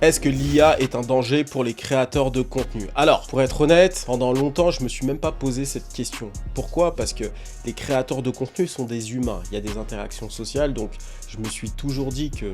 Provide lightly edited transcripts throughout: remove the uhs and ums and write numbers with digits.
Est-ce que l'IA est un danger pour les créateurs de contenu? Alors, pour être honnête, pendant longtemps, je me suis même pas posé cette question. Pourquoi? Parce que les créateurs de contenu sont des humains. Il y a des interactions sociales, donc je me suis toujours dit que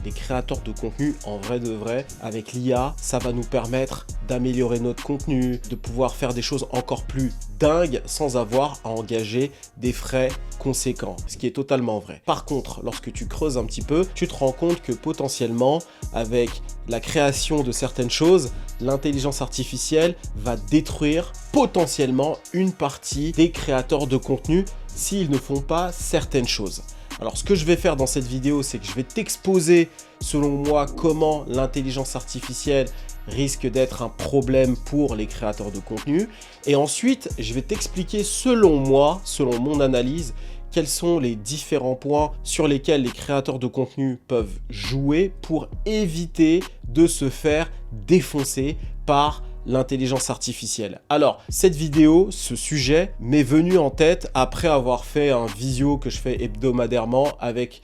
les créateurs de contenu, en vrai de vrai, avec l'IA, ça va nous permettre d'améliorer notre contenu, de pouvoir faire des choses encore plus dingues sans avoir à engager des frais conséquents, ce qui est totalement vrai. Par contre, lorsque tu creuses un petit peu, tu te rends compte que potentiellement, avec la création de certaines choses, l'intelligence artificielle va détruire potentiellement une partie des créateurs de contenu s'ils ne font pas certaines choses. Alors ce que je vais faire dans cette vidéo, c'est que je vais t'exposer selon moi comment l'intelligence artificielle risque d'être un problème pour les créateurs de contenu. Et ensuite, je vais t'expliquer selon moi, selon mon analyse, quels sont les différents points sur lesquels les créateurs de contenu peuvent jouer pour éviter de se faire défoncer par l'intelligence artificielle. Alors, cette vidéo, ce sujet m'est venu en tête après avoir fait un visio que je fais hebdomadairement avec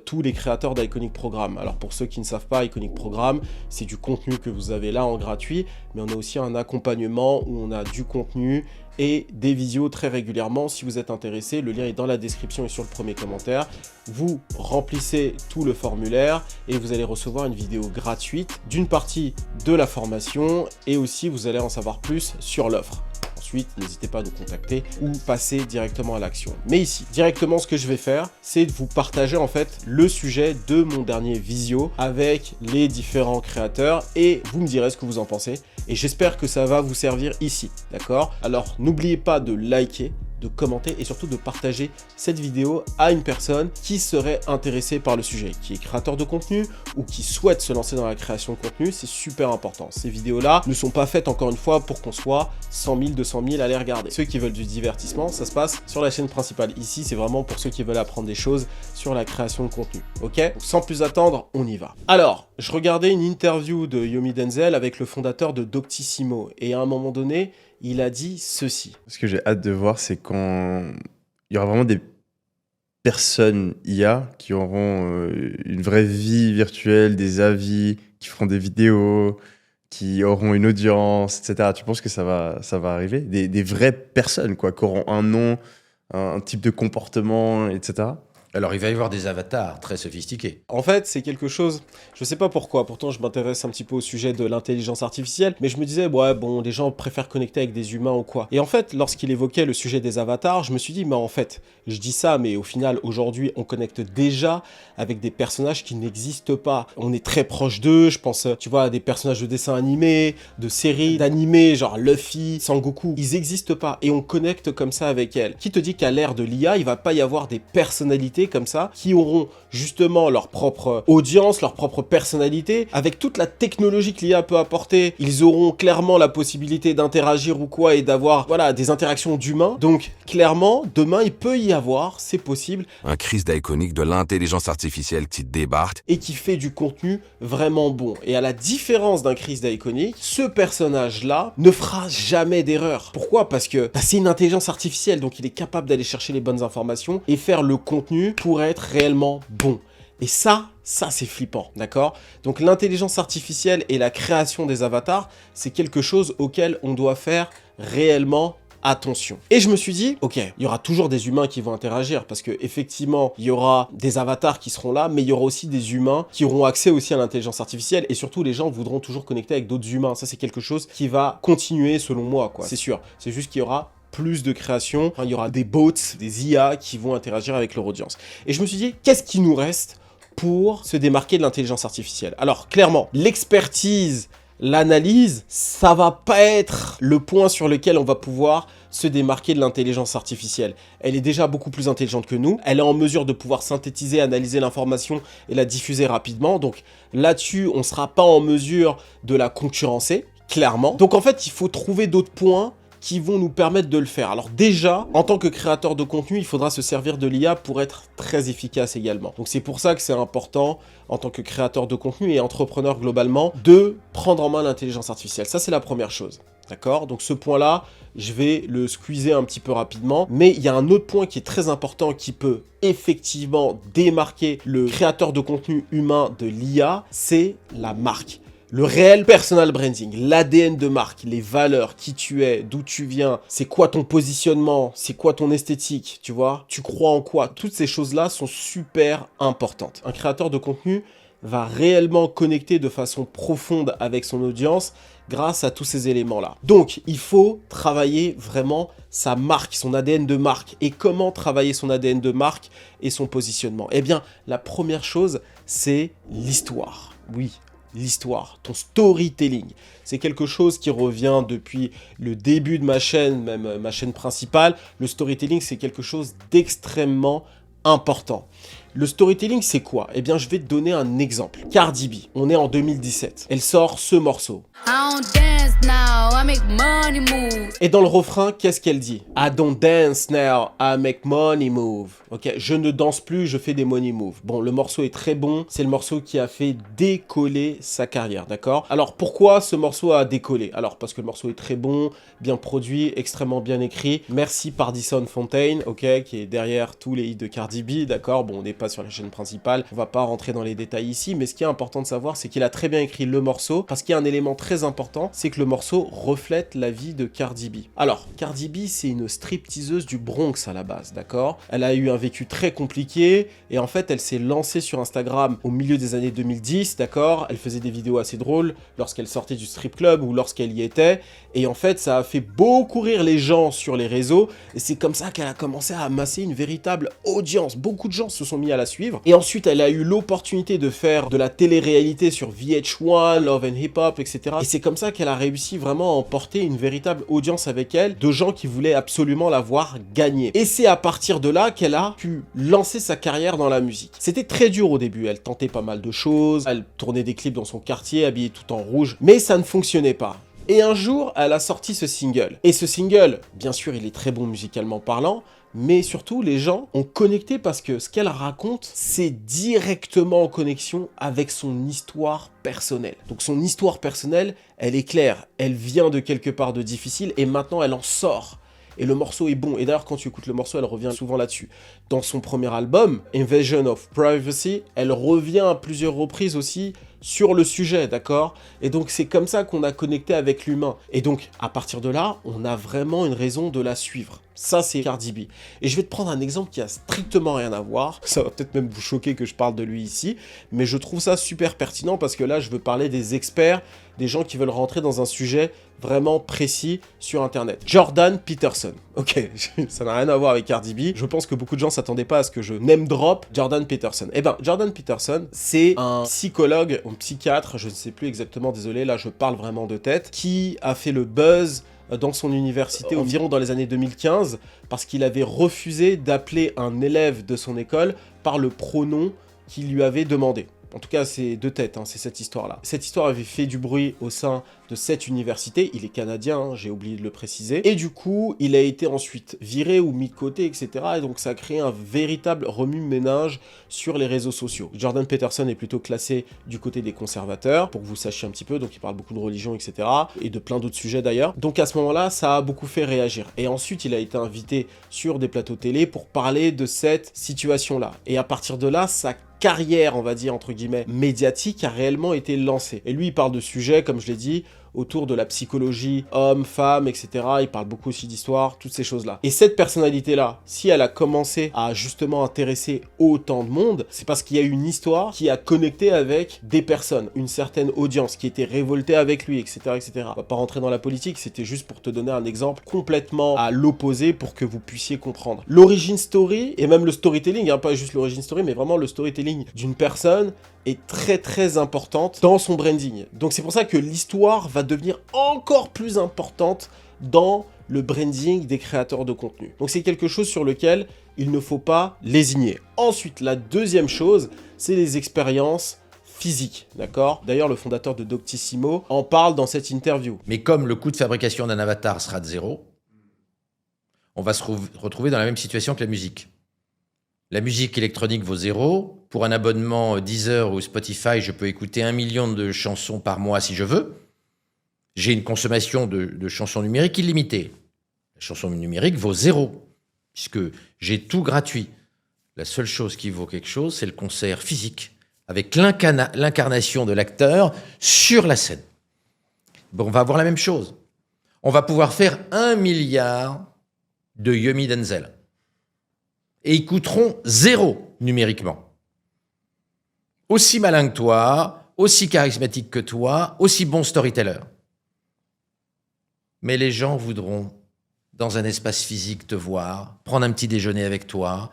tous les créateurs d'Iconic Programme. Alors, pour ceux qui ne savent pas, Iconic Programme, c'est du contenu que vous avez là en gratuit, mais on a aussi un accompagnement où on a du contenu et des visios très régulièrement. Si vous êtes intéressé, le lien est dans la description et sur le premier commentaire. Vous remplissez tout le formulaire et vous allez recevoir une vidéo gratuite d'une partie de la formation et aussi vous allez en savoir plus sur l'offre. Ensuite, n'hésitez pas à nous contacter ou passer directement à l'action. Mais ici, directement, ce que je vais faire, c'est de vous partager en fait le sujet de mon dernier visio avec les différents créateurs et vous me direz ce que vous en pensez. Et j'espère que ça va vous servir ici, d'accord? Alors, n'oubliez pas de liker, de commenter et surtout de partager cette vidéo à une personne qui serait intéressée par le sujet, qui est créateur de contenu ou qui souhaite se lancer dans la création de contenu. C'est super important. Ces vidéos-là ne sont pas faites encore une fois pour qu'on soit 100 000, 200 000 à les regarder. Ceux qui veulent du divertissement, ça se passe sur la chaîne principale. Ici, c'est vraiment pour ceux qui veulent apprendre des choses sur la création de contenu. Ok? Donc, sans plus attendre, on y va. Alors, je regardais une interview de Yomi Denzel avec le fondateur de Doctissimo et à un moment donné, il a dit ceci. Ce que j'ai hâte de voir, c'est quand il y aura vraiment des personnes IA qui auront une vraie vie virtuelle, des avis, qui feront des vidéos, qui auront une audience, etc. Tu penses que ça va arriver? Des vraies personnes, quoi, qui auront un nom, un type de comportement, etc. Alors, il va y avoir des avatars très sophistiqués. En fait, c'est quelque chose, je sais pas pourquoi, pourtant je m'intéresse un petit peu au sujet de l'intelligence artificielle, mais je me disais, ouais, bon, les gens préfèrent connecter avec des humains ou quoi. Et en fait, lorsqu'il évoquait le sujet des avatars, je me suis dit, mais en fait, je dis ça, mais au final, aujourd'hui, on connecte déjà avec des personnages qui n'existent pas. On est très proche d'eux, je pense, tu vois, à des personnages de dessins animés, de séries d'animés, genre Luffy, Sangoku, ils existent pas, et on connecte comme ça avec elles. Qui te dit qu'à l'ère de l'IA, il va pas y avoir des personnalités comme ça, qui auront justement leur propre audience, leur propre personnalité. Avec toute la technologie que l'IA peut apporter, ils auront clairement la possibilité d'interagir ou quoi et d'avoir, voilà, des interactions d'humains. Donc, clairement, demain, il peut y avoir, c'est possible, un Chris d'Iconic de l'intelligence artificielle qui débarque et qui fait du contenu vraiment bon. Et à la différence d'un Chris d'Iconic, ce personnage-là ne fera jamais d'erreur. Pourquoi? Parce que c'est une intelligence artificielle, donc il est capable d'aller chercher les bonnes informations et faire le contenu pour être réellement bon. Et ça c'est flippant, d'accord? Donc l'intelligence artificielle et la création des avatars, c'est quelque chose auquel on doit faire réellement attention. Et je me suis dit, ok, il y aura toujours des humains qui vont interagir parce que effectivement, il y aura des avatars qui seront là, mais il y aura aussi des humains qui auront accès aussi à l'intelligence artificielle et surtout les gens voudront toujours connecter avec d'autres humains. Ça, c'est quelque chose qui va continuer selon moi, quoi. C'est sûr. C'est juste qu'il y aura plus de création, il y aura des bots, des IA qui vont interagir avec leur audience. Et je me suis dit, qu'est-ce qui nous reste pour se démarquer de l'intelligence artificielle? Alors, clairement, l'expertise, l'analyse, ça va pas être le point sur lequel on va pouvoir se démarquer de l'intelligence artificielle. Elle est déjà beaucoup plus intelligente que nous, elle est en mesure de pouvoir synthétiser, analyser l'information et la diffuser rapidement, donc là-dessus, on sera pas en mesure de la concurrencer, clairement. Donc en fait, il faut trouver d'autres points qui vont nous permettre de le faire. Alors déjà, en tant que créateur de contenu, il faudra se servir de l'IA pour être très efficace également. Donc c'est pour ça que c'est important, en tant que créateur de contenu et entrepreneur globalement, de prendre en main l'intelligence artificielle. Ça, c'est la première chose. D'accord? Donc ce point-là, je vais le squeezer un petit peu rapidement. Mais il y a un autre point qui est très important qui peut effectivement démarquer le créateur de contenu humain de l'IA, c'est la marque. Le réel personal branding, l'ADN de marque, les valeurs, qui tu es, d'où tu viens, c'est quoi ton positionnement, c'est quoi ton esthétique, tu vois? Tu crois en quoi? Toutes ces choses-là sont super importantes. Un créateur de contenu va réellement connecter de façon profonde avec son audience grâce à tous ces éléments-là. Donc, il faut travailler vraiment sa marque, son ADN de marque. Et comment travailler son ADN de marque et son positionnement? Eh bien, la première chose, c'est l'histoire. Oui, l'histoire, ton storytelling. C'est quelque chose qui revient depuis le début de ma chaîne, même ma chaîne principale. Le storytelling, c'est quelque chose d'extrêmement important. Le storytelling, c'est quoi? Eh bien, je vais te donner un exemple. Cardi B, on est en 2017. Elle sort ce morceau. Et dans le refrain, qu'est-ce qu'elle dit? I don't dance now, I make money move. Ok, je ne danse plus, je fais des money moves. Bon, le morceau est très bon, c'est le morceau qui a fait décoller sa carrière, d'accord? Alors, pourquoi ce morceau a décollé? Alors, parce que le morceau est très bon, bien produit, extrêmement bien écrit. Merci Pardison Fontaine, ok, qui est derrière tous les hits de Cardi B, d'accord? Bon, on n'est pas sur la chaîne principale, on va pas rentrer dans les détails ici, mais ce qui est important de savoir, c'est qu'il a très bien écrit le morceau, parce qu'il y a un élément très important, c'est que le morceau reflète la vie de Cardi B. Alors, Cardi B, c'est une stripteaseuse du Bronx à la base, d'accord? Elle a eu un vécu très compliqué, et en fait, elle s'est lancée sur Instagram au milieu des années 2010, d'accord? Elle faisait des vidéos assez drôles lorsqu'elle sortait du strip club ou lorsqu'elle y était, et en fait, ça a fait beaucoup rire les gens sur les réseaux, et c'est comme ça qu'elle a commencé à amasser une véritable audience. Beaucoup de gens se sont mis à la suivre, et ensuite, elle a eu l'opportunité de faire de la télé-réalité sur VH1, Love and Hip Hop, etc. Et c'est comme ça qu'elle a réussi vraiment à emporter une véritable audience avec elle, de gens qui voulaient absolument la voir gagner. Et c'est à partir de là qu'elle a pu lancer sa carrière dans la musique. C'était très dur au début, elle tentait pas mal de choses, elle tournait des clips dans son quartier, habillée tout en rouge, mais ça ne fonctionnait pas. Et un jour, elle a sorti ce single. Et ce single, bien sûr, il est très bon musicalement parlant, mais surtout, les gens ont connecté parce que ce qu'elle raconte, c'est directement en connexion avec son histoire personnelle. Donc son histoire personnelle, elle est claire, elle vient de quelque part de difficile et maintenant elle en sort. Et le morceau est bon. Et d'ailleurs, quand tu écoutes le morceau, elle revient souvent là-dessus. Dans son premier album, Invasion of Privacy, elle revient à plusieurs reprises aussi sur le sujet, d'accord? Et donc, c'est comme ça qu'on a connecté avec l'humain. Et donc, à partir de là, on a vraiment une raison de la suivre. Ça, c'est Cardi B. Et je vais te prendre un exemple qui a strictement rien à voir. Ça va peut-être même vous choquer que je parle de lui ici. Mais je trouve ça super pertinent parce que là, je veux parler des experts, des gens qui veulent rentrer dans un sujet vraiment précis sur Internet. Jordan Peterson. Ok, ça n'a rien à voir avec Cardi B. Je pense que beaucoup de gens s'attendaient pas à ce que je name drop Jordan Peterson. Eh ben, Jordan Peterson, c'est un psychologue, un psychiatre, je ne sais plus exactement, désolé, là je parle vraiment de tête, qui a fait le buzz dans son université environ dans les années 2015 parce qu'il avait refusé d'appeler un élève de son école par le pronom qu'il lui avait demandé. En tout cas, c'est de tête, hein, c'est cette histoire-là. Cette histoire avait fait du bruit au sein de cette université. Il est canadien, hein, j'ai oublié de le préciser. Et du coup, il a été ensuite viré ou mis de côté, etc. Et donc, ça a créé un véritable remue-ménage sur les réseaux sociaux. Jordan Peterson est plutôt classé du côté des conservateurs, pour que vous sachiez un petit peu. Donc, il parle beaucoup de religion, etc. Et de plein d'autres sujets d'ailleurs. Donc, à ce moment-là, ça a beaucoup fait réagir. Et ensuite, il a été invité sur des plateaux télé pour parler de cette situation-là. Et à partir de là, ça carrière, on va dire, entre guillemets, médiatique a réellement été lancée. Et lui, il parle de sujets, comme je l'ai dit, autour de la psychologie, homme, femme, etc. Il parle beaucoup aussi d'histoire, toutes ces choses-là. Et cette personnalité-là, si elle a commencé à justement intéresser autant de monde, c'est parce qu'il y a une histoire qui a connecté avec des personnes, une certaine audience qui était révoltée avec lui, etc., etc. On va pas rentrer dans la politique, c'était juste pour te donner un exemple complètement à l'opposé pour que vous puissiez comprendre. L'origin story, et même le storytelling, hein, pas juste l'origin story, mais vraiment le storytelling d'une personne est très très importante dans son branding. Donc c'est pour ça que l'histoire va devenir encore plus importante dans le branding des créateurs de contenu. Donc c'est quelque chose sur lequel il ne faut pas lésigner. Ensuite, la deuxième chose, c'est les expériences physiques, d'accord? D'ailleurs, le fondateur de Doctissimo en parle dans cette interview. Mais comme le coût de fabrication d'un avatar sera de 0, on va se retrouver dans la même situation que la musique. La musique électronique vaut 0. Pour un abonnement Deezer ou Spotify, je peux écouter 1 million de chansons par mois si je veux. J'ai une consommation de chansons numériques illimitée. La chanson numérique vaut 0, puisque j'ai tout gratuit. La seule chose qui vaut quelque chose, c'est le concert physique, avec l'incarnation de l'acteur sur la scène. Bon, on va avoir la même chose. On va pouvoir faire 1 milliard de Yumi Denzel. Et ils coûteront 0 numériquement. Aussi malin que toi, aussi charismatique que toi, aussi bon storyteller. Mais les gens voudront, dans un espace physique, te voir, prendre un petit déjeuner avec toi,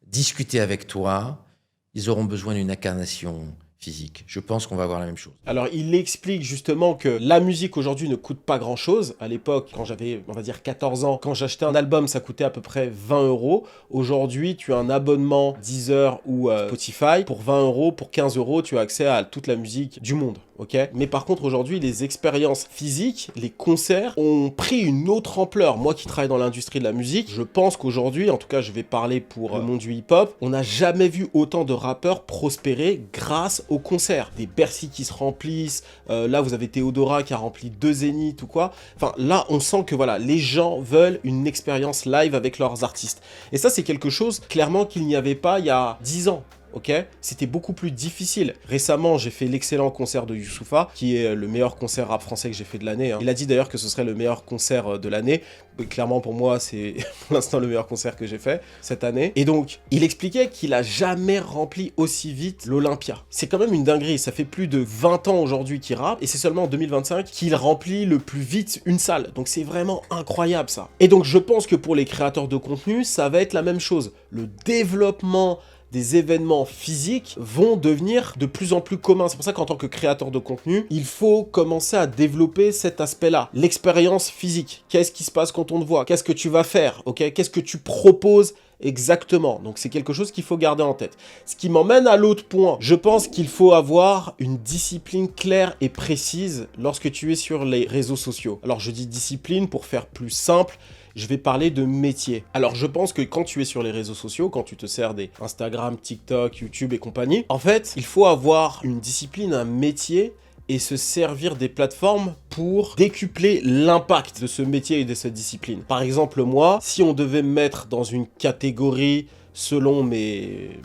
discuter avec toi. Ils auront besoin d'une incarnation physique. Je pense qu'on va avoir la même chose. Alors, il explique justement que la musique aujourd'hui ne coûte pas grand-chose. À l'époque, quand j'avais, on va dire, 14 ans, quand j'achetais un album, ça coûtait à peu près 20 €. Aujourd'hui, tu as un abonnement Deezer ou Spotify. Pour 20 €, pour 15 €, tu as accès à toute la musique du monde. Ok. Mais par contre, aujourd'hui, les expériences physiques, les concerts, ont pris une autre ampleur. Moi qui travaille dans l'industrie de la musique, je pense qu'aujourd'hui, en tout cas, je vais parler pour le monde du hip-hop, on n'a jamais vu autant de rappeurs prospérer grâce aux concerts. Des Bercy qui se remplissent, là, vous avez Théodora qui a rempli 2 Zéniths ou quoi. Enfin, là, on sent que voilà, les gens veulent une expérience live avec leurs artistes. Et ça, c'est quelque chose, clairement, qu'il n'y avait pas il y a 10 ans. Ok, c'était beaucoup plus difficile. Récemment, j'ai fait l'excellent concert de Youssoupha, qui est le meilleur concert rap français que j'ai fait de l'année. Il a dit d'ailleurs que ce serait le meilleur concert de l'année. Clairement, pour moi, c'est pour l'instant le meilleur concert que j'ai fait cette année. Et donc, il expliquait qu'il a jamais rempli aussi vite l'Olympia. C'est quand même une dinguerie. Ça fait plus de 20 ans aujourd'hui qu'il rappe, et c'est seulement en 2025 qu'il remplit le plus vite une salle. Donc, c'est vraiment incroyable, ça. Et donc, je pense que pour les créateurs de contenu, ça va être la même chose. Le développement des événements physiques vont devenir de plus en plus communs. C'est pour ça qu'en tant que créateur de contenu, il faut commencer à développer cet aspect-là. L'expérience physique. Qu'est-ce qui se passe quand on te voit? Qu'est-ce que tu vas faire? Ok? Qu'est-ce que tu proposes exactement? Donc c'est quelque chose qu'il faut garder en tête. Ce qui m'emmène à l'autre point. Je pense qu'il faut avoir une discipline claire et précise lorsque tu es sur les réseaux sociaux. Alors je dis discipline pour faire plus simple. Je vais parler de métier. Alors, je pense que quand tu es sur les réseaux sociaux, quand tu te sers des Instagram, TikTok, YouTube et compagnie, en fait, il faut avoir une discipline, un métier et se servir des plateformes pour décupler l'impact de ce métier et de cette discipline. Par exemple, moi, si on devait me mettre dans une catégorie selon mes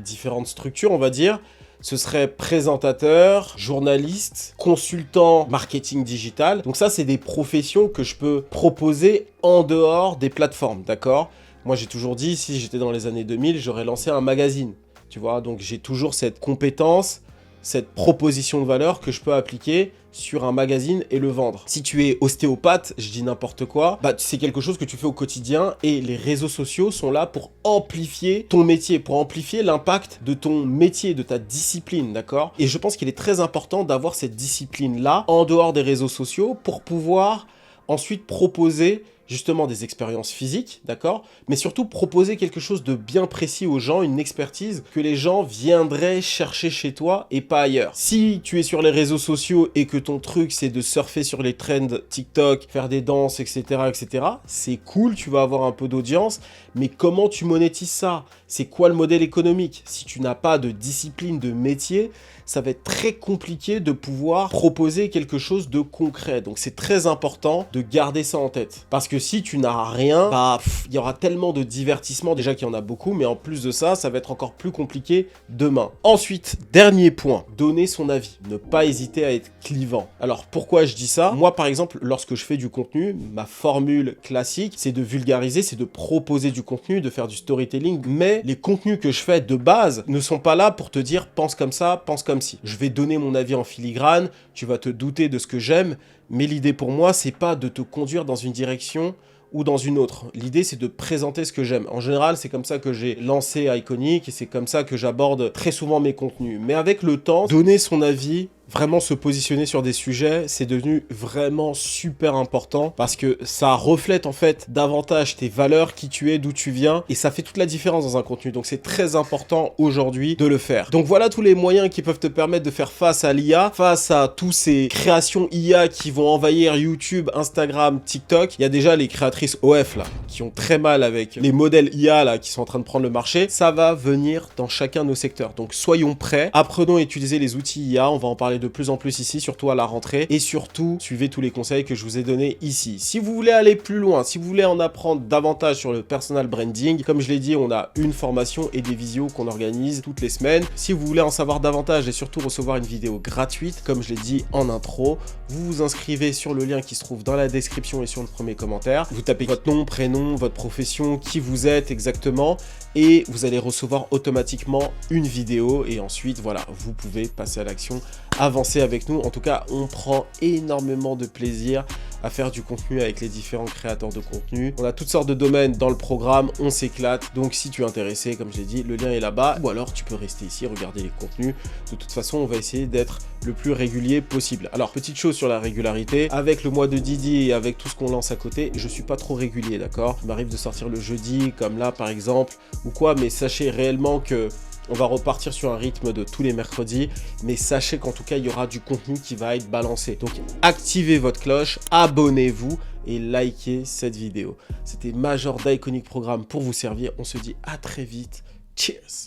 différentes structures, on va dire, ce serait présentateur, journaliste, consultant marketing digital. Donc ça, c'est des professions que je peux proposer en dehors des plateformes, d'accord? Moi, j'ai toujours dit, si j'étais dans les années 2000, j'aurais lancé un magazine, tu vois? Donc j'ai toujours cette compétence, cette proposition de valeur que je peux appliquer sur un magazine et le vendre. Si tu es ostéopathe, je dis n'importe quoi, bah c'est quelque chose que tu fais au quotidien et les réseaux sociaux sont là pour amplifier ton métier, pour amplifier l'impact de ton métier, de ta discipline, d'accord? Et je pense qu'il est très important d'avoir cette discipline-là en dehors des réseaux sociaux pour pouvoir ensuite proposer justement des expériences physiques, d'accord? Mais surtout proposer quelque chose de bien précis aux gens, une expertise que les gens viendraient chercher chez toi et pas ailleurs. Si tu es sur les réseaux sociaux et que ton truc c'est de surfer sur les trends TikTok, faire des danses, etc., c'est cool, tu vas avoir un peu d'audience, mais comment tu monétises ça? C'est quoi le modèle économique? Si tu n'as pas de discipline, de métier, ça va être très compliqué de pouvoir proposer quelque chose de concret. Donc c'est très important de garder ça en tête. Parce que si tu n'as rien, bah il y aura tellement de divertissement, déjà qu'il y en a beaucoup, mais en plus de ça, ça va être encore plus compliqué demain. Ensuite, dernier point, donner son avis. Ne pas hésiter à être clivant. Alors pourquoi je dis ça? Moi par exemple, lorsque je fais du contenu, ma formule classique, c'est de vulgariser, c'est de proposer du contenu, de faire du storytelling, mais les contenus que je fais de base ne sont pas là pour te dire pense comme ça, pense comme ci. Je vais donner mon avis en filigrane, tu vas te douter de ce que j'aime, mais l'idée pour moi, c'est pas de te conduire dans une direction ou dans une autre. L'idée, c'est de présenter ce que j'aime. En général, c'est comme ça que j'ai lancé Iconic et c'est comme ça que j'aborde très souvent mes contenus. Mais avec le temps, donner son avis, vraiment se positionner sur des sujets, c'est devenu vraiment super important parce que ça reflète en fait davantage tes valeurs, qui tu es, d'où tu viens, et ça fait toute la différence dans un contenu. Donc c'est très important aujourd'hui de le faire. Donc voilà tous les moyens qui peuvent te permettre de faire face à l'IA, face à tous ces créations IA qui vont envahir YouTube, Instagram, TikTok. Il y a déjà les créatrices OF là, qui ont très mal avec les modèles IA là, qui sont en train de prendre le marché. Ça va venir dans chacun de nos secteurs. Donc soyons prêts, apprenons à utiliser les outils IA, on va en parler parler de plus en plus ici, surtout à la rentrée. Et surtout, suivez tous les conseils que je vous ai donnés ici. Si vous voulez aller plus loin, si vous voulez en apprendre davantage sur le personal branding, comme je l'ai dit, on a une formation et des visios qu'on organise toutes les semaines. Si vous voulez en savoir davantage et surtout recevoir une vidéo gratuite, comme je l'ai dit en intro, vous vous inscrivez sur le lien qui se trouve dans la description et sur le premier commentaire. Vous tapez votre nom, prénom, votre profession, qui vous êtes exactement, et vous allez recevoir automatiquement une vidéo. Et ensuite, voilà, vous pouvez passer à l'action, avancer avec nous. En tout cas, on prend énormément de plaisir à faire du contenu avec les différents créateurs de contenu. On a toutes sortes de domaines dans le programme, on s'éclate. Donc si tu es intéressé, comme je l'ai dit, le lien est là-bas. Ou alors tu peux rester ici, regarder les contenus. De toute façon, on va essayer d'être le plus régulier possible. Alors, petite chose sur la régularité, avec le mois de Didi et avec tout ce qu'on lance à côté, je suis pas trop régulier, d'accord? Il m'arrive de sortir le jeudi, comme là par exemple, ou quoi, mais sachez réellement que on va repartir sur un rythme de tous les mercredis, mais sachez qu'en tout cas, il y aura du contenu qui va être balancé. Donc, activez votre cloche, abonnez-vous et likez cette vidéo. C'était Major d'Iconic Programme pour vous servir. On se dit à très vite. Cheers!